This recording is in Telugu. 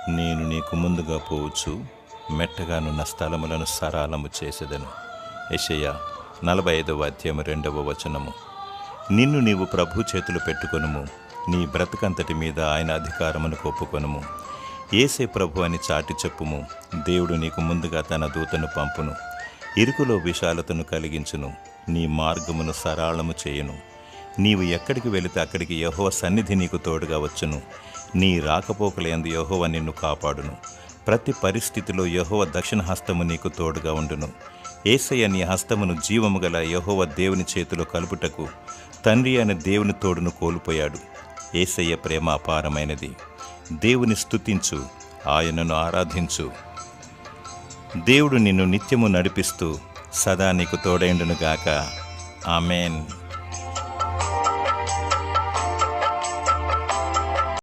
నేను నీకు ముందుగా పోవచ్చు, మెట్టగానున్న స్థలములను సరాలము చేసేదను. యెషయా 45:2. నిన్ను నీవు ప్రభు చేతులు పెట్టుకొనుము, నీ బ్రతుకంతటి మీద ఆయన అధికారమును ఒప్పుకొనుము. యేసే ప్రభు అని చాటి చెప్పుము. దేవుడు నీకు ముందుగా తన దూతను పంపును, ఇరుకులో విశాలతను కలిగించును, నీ మార్గమును సరళము చేయును. నీవు ఎక్కడికి వెళితే అక్కడికి యెహోవా సన్నిధి నీకు తోడుగా వచ్చును. నీ రాకపోకలందు యెహోవా నిన్ను కాపాడును. ప్రతి పరిస్థితిలో యెహోవా దక్షిణ హస్తము నీకు తోడుగా ఉండును. యేసయ్య నీ హస్తమును జీవము గల యెహోవా దేవుని చేతిలో కలుపుటకు తండ్రి అయిన దేవుని తోడును కోల్పోయాడు. యేసయ్య ప్రేమ అపారమైనది. దేవుని స్తుతించు, ఆయనను ఆరాధించు. దేవుడు నిన్ను నిత్యము నడిపిస్తూ సదా నీకు తోడైండునుగాక. ఆమేన్.